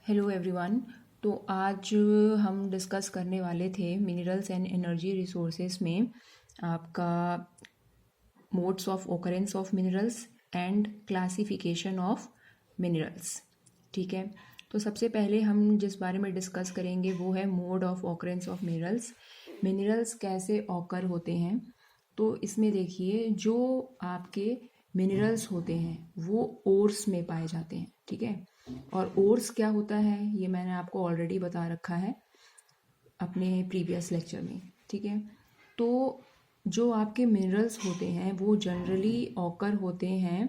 Hello everyone. तो आज हम डिस्कस करने वाले थे मिनरल्स एंड एनर्जी रिसोर्सेज में आपका modes of occurrence of minerals and classification of minerals. ठीक है, तो सबसे पहले हम जिस बारे में डिस्कस करेंगे वो है mode of occurrence of minerals. Minerals कैसे ऑकर होते हैं। तो इसमें देखिए, जो आपके मिनरल्स होते हैं वो ओर्स में पाए जाते हैं। ठीक है, और ओर्स क्या होता है ये मैंने आपको ऑलरेडी बता रखा है अपने प्रीवियस लेक्चर में। ठीक है, तो जो आपके मिनरल्स होते हैं वो जनरली ऑकर होते हैं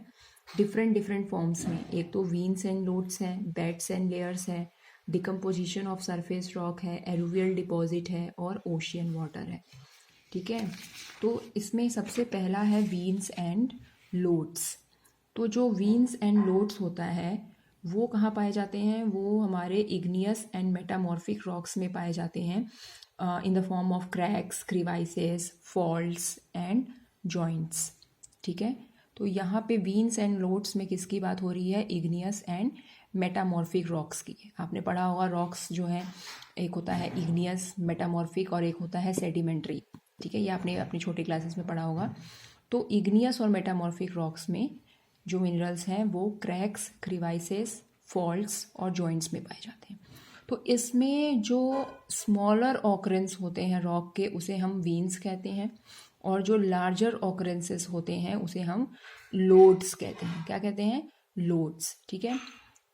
डिफरेंट डिफरेंट फॉर्म्स में। एक तो वीन्स एंड लोड्स है, बेड्स एंड लेयर्स है, डिकम्पोजिशन ऑफ सरफेस रॉक है, एलुवियल डिपॉजिट है और ओशियन वाटर है। ठीक है, तो इसमें सबसे पहला है वीन्स एंड लोड्स। तो जो वीन्स एंड लोड्स होता है वो कहाँ पाए जाते हैं, वो हमारे इग्नियस एंड मेटामॉर्फिक रॉक्स में पाए जाते हैं in the form of cracks, crevices, faults and joints. ठीक है, तो यहाँ पे वीन्स एंड लोड्स में किसकी बात हो रही है, इग्नियस एंड मेटामॉर्फिक रॉक्स की। आपने पढ़ा होगा रॉक्स जो है, एक होता है इग्नियस, मेटामॉर्फिक और एक होता है सेडिमेंट्री। ठीक है, ये आपने अपनी छोटी क्लासेस में पढ़ा होगा। तो इग्नियस और मेटामॉर्फिक रॉक्स में जो मिनरल्स हैं वो क्रैक्स, क्रिवाइसेस, फॉल्ट्स और जॉइंट्स में पाए जाते हैं। तो इसमें जो स्मॉलर ऑकरेंस होते हैं रॉक के उसे हम वीन्स कहते हैं, और जो लार्जर ऑकरेंसेस होते हैं उसे हम लोड्स कहते हैं। क्या कहते हैं, लोड्स। ठीक है,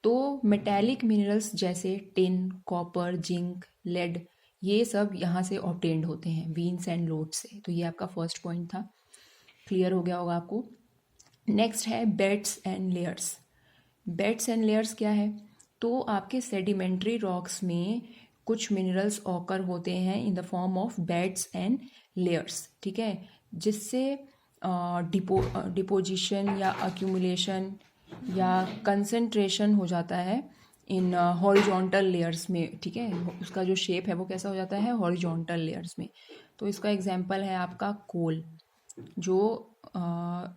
तो मेटेलिक मिनरल्स जैसे टिन, कॉपर, जिंक, लेड, ये सब यहाँ से ऑब्टेन्ड होते हैं वीन्स एंड लोड्स से। तो ये आपका फर्स्ट पॉइंट था, क्लियर हो गया होगा आपको। नेक्स्ट है beds and layers. Beds and layers क्या है, तो आपके सेडिमेंट्री रॉक्स में कुछ मिनरल्स ऑकर होते हैं in the form of beds and layers. ठीक है, जिससे डिपोजिशन या अक्यूमुलेशन या कंसंट्रेशन हो जाता है इन हॉरिजॉन्टल लेयर्स में। ठीक है, उसका जो शेप है वो कैसा हो जाता है, हॉरिजॉन्टल लेयर्स में। तो इसका एग्जांपल है आपका कोल, जो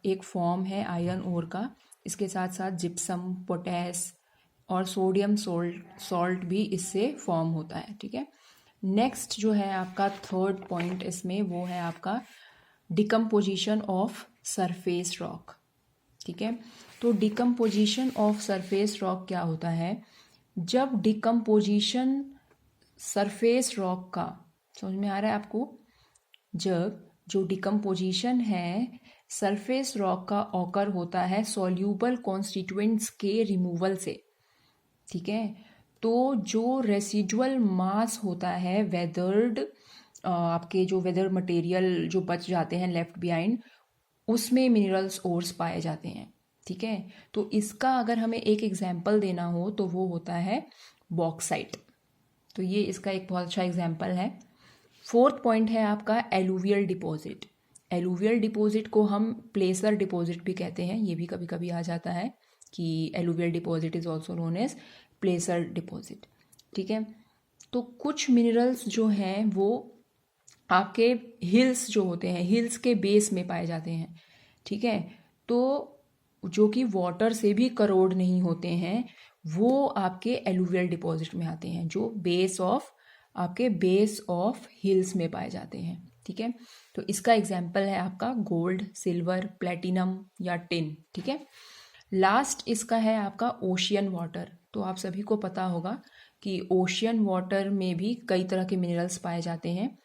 एक फॉर्म है आयरन ओर का। इसके साथ साथ जिप्सम, पोटेस और सोडियम सॉल्ट भी इससे फॉर्म होता है। ठीक है, नेक्स्ट जो है आपका थर्ड पॉइंट इसमें वो है आपका डिकम्पोजिशन ऑफ सरफेस रॉक। ठीक है, तो डिकम्पोजिशन ऑफ सरफेस रॉक क्या होता है, जब डिकम्पोजिशन सरफेस रॉक का, समझ में आ रहा है आपको, जब जो डिकम्पोजिशन है सरफेस रॉक का ऑकर होता है सॉल्यूबल कॉन्स्टिट्यूएंट्स के रिमूवल से। ठीक है, तो जो रेसिडुअल मास होता है वेदर्ड, आपके जो वेदर मटेरियल जो बच जाते हैं लेफ्ट बिहाइंड, उसमें मिनरल्स ओर्स पाए जाते हैं। ठीक है, तो इसका अगर हमें एक एग्जाम्पल देना हो तो वो होता है बॉक्साइट। तो ये इसका एक बहुत अच्छा एग्जाम्पल है। फोर्थ पॉइंट है आपका एलुवियल डिपॉजिट। एलुवियल डिपॉजिट को हम प्लेसर डिपॉजिट भी कहते हैं, ये भी कभी कभी आ जाता है कि alluvial deposit is also known as placer deposit. ठीक है, तो कुछ मिनरल्स जो हैं वो आपके हिल्स जो होते हैं, हिल्स के बेस में पाए जाते हैं। ठीक है, तो जो कि वाटर से भी करोड नहीं होते हैं, वो आपके एलुवियल डिपॉजिट में आते हैं, जो आपके बेस ऑफ हिल्स में पाए जाते हैं। ठीक है, तो इसका एग्जाम्पल है आपका गोल्ड, सिल्वर, प्लेटिनम या टिन। ठीक है, लास्ट इसका है आपका ओशियन वाटर। तो आप सभी को पता होगा कि ओशियन वाटर में भी कई तरह के मिनरल्स पाए जाते हैं,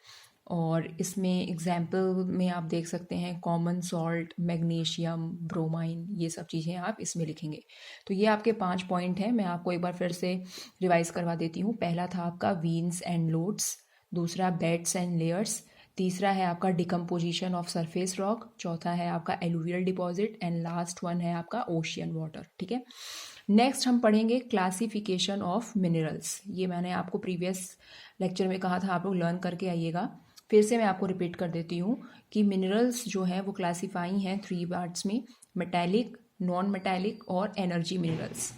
और इसमें एग्जाम्पल में आप देख सकते हैं कॉमन सॉल्ट, मैग्नीशियम, ब्रोमाइन, ये सब चीज़ें आप इसमें लिखेंगे। तो ये आपके 5 पॉइंट हैं, मैं आपको एक बार फिर से रिवाइज करवा देती हूँ। पहला था आपका वीन्स एंड लोड्स, दूसरा बेड्स एंड लेयर्स, तीसरा है आपका डिकम्पोजिशन ऑफ सरफेस रॉक, चौथा है आपका alluvial deposit and last one है आपका ओशियन वाटर। ठीक है, नेक्स्ट हम पढ़ेंगे क्लासिफिकेशन ऑफ मिनरल्स। ये मैंने आपको प्रीवियस लेक्चर में कहा था, आप लोग लर्न करके आइएगा। फिर से मैं आपको रिपीट कर देती हूँ कि मिनरल्स जो हैं वो क्लासीफाई हैं 3 पार्ट्स में, मेटेलिक, नॉन मेटेलिक और एनर्जी मिनरल्स।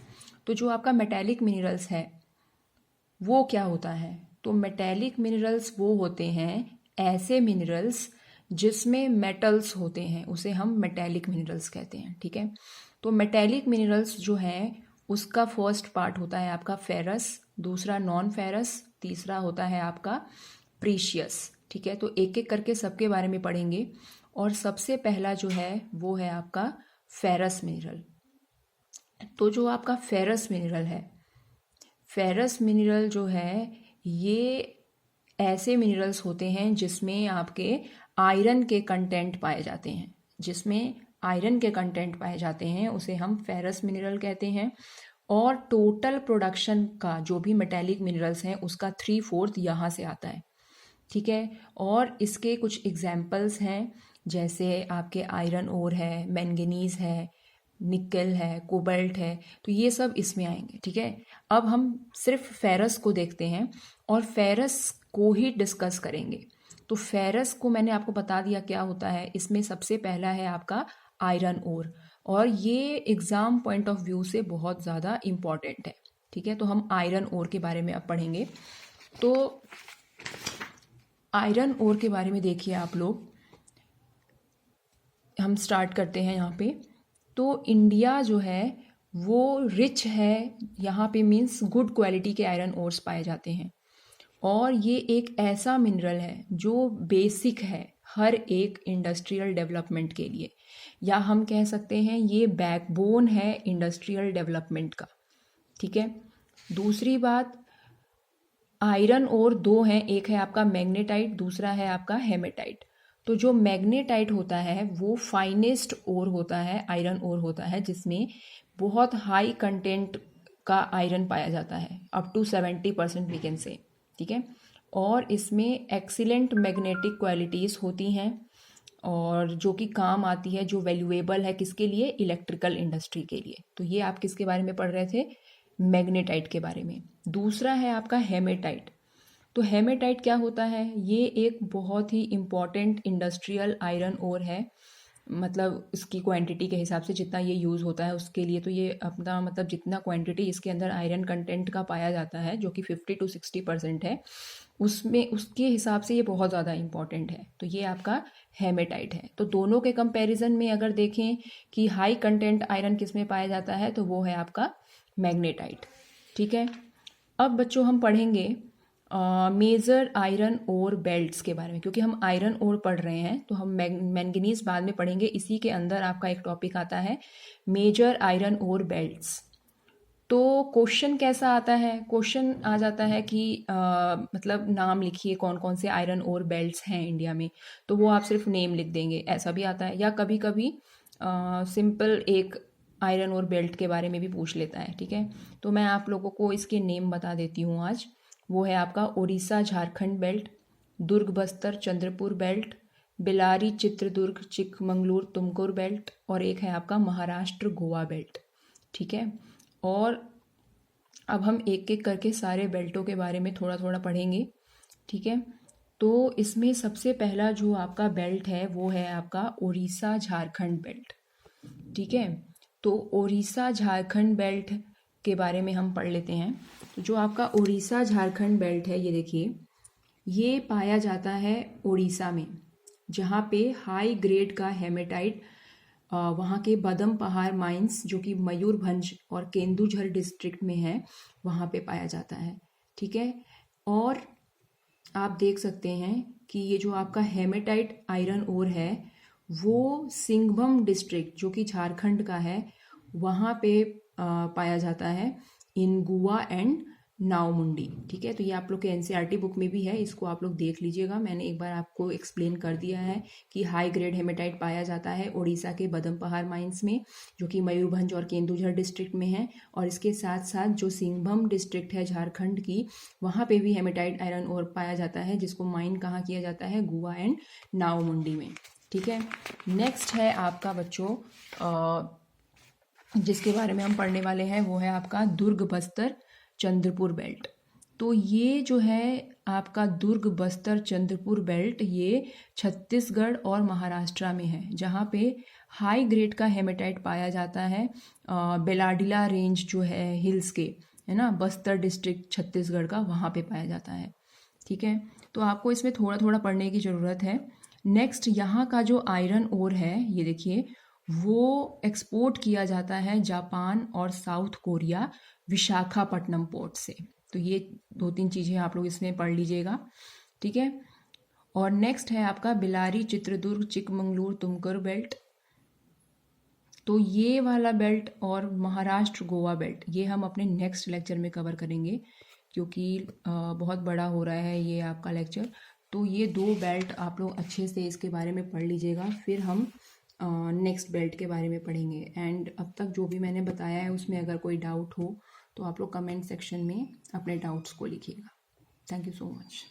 तो जो आपका मेटेलिक मिनरल्स है वो क्या होता है, तो मेटेलिक मिनरल्स वो होते हैं ऐसे मिनरल्स जिसमें मेटल्स होते हैं, उसे हम मेटेलिक मिनरल्स कहते हैं। ठीक है, तो मेटेलिक मिनरल्स जो हैं उसका फर्स्ट पार्ट होता है आपका फेरस, दूसरा नॉन फेरस, तीसरा होता है आपका प्रीशियस। ठीक है, तो एक एक करके सबके बारे में पढ़ेंगे। और सबसे पहला जो है वो है आपका फेरस मिनरल। तो जो आपका फेरस मिनरल है, फेरस मिनरल जो है ये ऐसे मिनरल्स होते हैं जिसमें आपके आयरन के कंटेंट पाए जाते हैं। जिसमें आयरन के कंटेंट पाए जाते हैं उसे हम फेरस मिनरल कहते हैं। और टोटल प्रोडक्शन का जो भी मेटेलिक मिनरल्स हैं उसका 3/4 यहाँ से आता है। ठीक है, और इसके कुछ एग्जाम्पल्स हैं, जैसे आपके आयरन ओर है, मैंगनीज है, निकल है, कोबाल्ट है, तो ये सब इसमें आएंगे। ठीक है, अब हम सिर्फ फेरस को देखते हैं और फेरस को ही डिस्कस करेंगे। तो फेरस को मैंने आपको बता दिया क्या होता है। इसमें सबसे पहला है आपका आयरन ओर, और ये एग्ज़ाम पॉइंट ऑफ व्यू से बहुत ज़्यादा इम्पॉर्टेंट है। ठीक है, तो हम आयरन ओर के बारे में अब पढ़ेंगे। तो आयरन ओर के बारे में देखिए आप लोग, हम स्टार्ट करते हैं यहाँ पे। तो इंडिया जो है वो रिच है यहाँ पे, मीन्स गुड क्वालिटी के आयरन ओर्स पाए जाते हैं। और ये एक ऐसा मिनरल है जो बेसिक है हर एक इंडस्ट्रियल डेवलपमेंट के लिए, या हम कह सकते हैं ये बैकबोन है इंडस्ट्रियल डेवलपमेंट का। ठीक है, दूसरी बात, आयरन ओर दो हैं, एक है आपका मैग्नेटाइट, दूसरा है आपका हेमेटाइट। तो जो मैग्नेटाइट होता है वो फाइनेस्ट ओर होता है, आयरन ओर होता है, जिसमें बहुत हाई कंटेंट का आयरन पाया जाता है, up to 70% we can say. ठीक है, और इसमें एक्सीलेंट मैग्नेटिक क्वालिटीज़ होती हैं और जो कि काम आती है, जो वैल्यूएबल है किसके लिए, इलेक्ट्रिकल इंडस्ट्री के लिए। तो ये आप किसके बारे में पढ़ रहे थे, मैग्नेटाइट के बारे में। दूसरा है आपका हेमेटाइट। तो हेमेटाइट क्या होता है, ये एक बहुत ही इम्पॉर्टेंट इंडस्ट्रियल आयरन ओर है, मतलब इसकी क्वांटिटी के हिसाब से जितना ये यूज़ होता है उसके लिए। तो ये अपना मतलब जितना क्वांटिटी इसके अंदर आयरन कंटेंट का पाया जाता है जो कि 50 to 60% है, उसमें उसके हिसाब से ये बहुत ज़्यादा इम्पॉर्टेंट है। तो ये आपका हेमेटाइट है। तो दोनों के कंपैरिजन में अगर देखें कि हाई कंटेंट आयरन किस में पाया जाता है, तो वो है आपका मैग्नेटाइट। ठीक है, अब बच्चों हम पढ़ेंगे मेजर आयरन ओर बेल्ट्स के बारे में, क्योंकि हम आयरन ओर पढ़ रहे हैं तो हम मैंगनीज बाद में पढ़ेंगे। इसी के अंदर आपका एक टॉपिक आता है मेजर आयरन ओर बेल्ट्स। तो क्वेश्चन कैसा आता है, क्वेश्चन आ जाता है कि मतलब नाम लिखिए कौन कौन से आयरन ओर बेल्ट्स हैं इंडिया में, तो वो आप सिर्फ नेम लिख देंगे, ऐसा भी आता है। या कभी कभी सिंपल एक आयरन ओर बेल्ट के बारे में भी पूछ लेता है। ठीक है, तो मैं आप लोगों को इसके नेम बता देती हूँ आज। वो है आपका उड़ीसा झारखंड बेल्ट, दुर्ग बस्तर चंद्रपुर बेल्ट, बेलारी चित्रदुर्ग चिकमंगलूर तुमकुर बेल्ट, और एक है आपका महाराष्ट्र गोवा बेल्ट। ठीक है, और अब हम एक एक करके सारे बेल्टों के बारे में थोड़ा थोड़ा पढ़ेंगे। ठीक है, तो इसमें सबसे पहला जो आपका बेल्ट है वो है आपका उड़ीसा झारखंड बेल्ट। ठीक है, तो उड़ीसा झारखंड बेल्ट के बारे में हम पढ़ लेते हैं। तो जो आपका उड़ीसा झारखंड बेल्ट है, ये देखिए, ये पाया जाता है उड़ीसा में, जहाँ पे हाई ग्रेड का हेमेटाइट वहाँ के बदम पहाड़ माइंस जो कि मयूरभंज और केंदुझर डिस्ट्रिक्ट में है, वहाँ पे पाया जाता है। ठीक है, और आप देख सकते हैं कि ये जो आपका हेमेटाइट आयरन ओर है वो सिंघभम डिस्ट्रिक्ट जो कि झारखंड का है, वहाँ पे पाया जाता है, इन गुआ एंड नावमुंडी। ठीक है, तो ये आप लोग के एनसीईआरटी बुक में भी है, इसको आप लोग देख लीजिएगा। मैंने एक बार आपको एक्सप्लेन कर दिया है कि हाई ग्रेड हेमेटाइट पाया जाता है उड़ीसा के बदम पहाड़ माइंस में, जो कि मयूरभंज और केंदुझर डिस्ट्रिक्ट में है। और इसके साथ साथ जो सिंघभम डिस्ट्रिक्ट है झारखंड की, वहाँ पे भी हेमेटाइट आयरन ओर पाया जाता है, जिसको माइन कहाँ किया जाता है, गुआ एंड नावमुंडी में। ठीक है, नेक्स्ट है आपका बच्चों जिसके बारे में हम पढ़ने वाले हैं वो है आपका दुर्ग बस्तर चंद्रपुर बेल्ट। तो ये जो है आपका दुर्ग बस्तर चंद्रपुर बेल्ट, ये छत्तीसगढ़ और महाराष्ट्र में है, जहाँ पे हाई ग्रेड का हेमेटाइट पाया जाता है। बेलाडिला रेंज जो है हिल्स के, है ना, बस्तर डिस्ट्रिक्ट छत्तीसगढ़ का, वहाँ पे पाया जाता है। ठीक है, तो आपको इसमें थोड़ा थोड़ा पढ़ने की ज़रूरत है। नेक्स्ट यहाँ का जो आयरन ओर है, ये देखिए, वो एक्सपोर्ट किया जाता है जापान और साउथ कोरिया विशाखापट्टनम पोर्ट से। तो ये 2-3 चीज़ें आप लोग इसमें पढ़ लीजिएगा, ठीक है। और नेक्स्ट है आपका बेल्लारी चित्रदुर्ग चिकमंगलूर तुमकुर बेल्ट। तो ये वाला बेल्ट और महाराष्ट्र गोवा बेल्ट ये हम अपने नेक्स्ट लेक्चर में कवर करेंगे, क्योंकि बहुत बड़ा हो रहा है ये आपका लेक्चर। तो ये 2 बेल्ट आप लोग अच्छे से इसके बारे में पढ़ लीजिएगा, फिर हम नेक्स्ट बेल्ट के बारे में पढ़ेंगे। एंड अब तक जो भी मैंने बताया है उसमें अगर कोई डाउट हो तो आप लोग कमेंट सेक्शन में अपने डाउट्स को लिखिएगा। Thank you so much.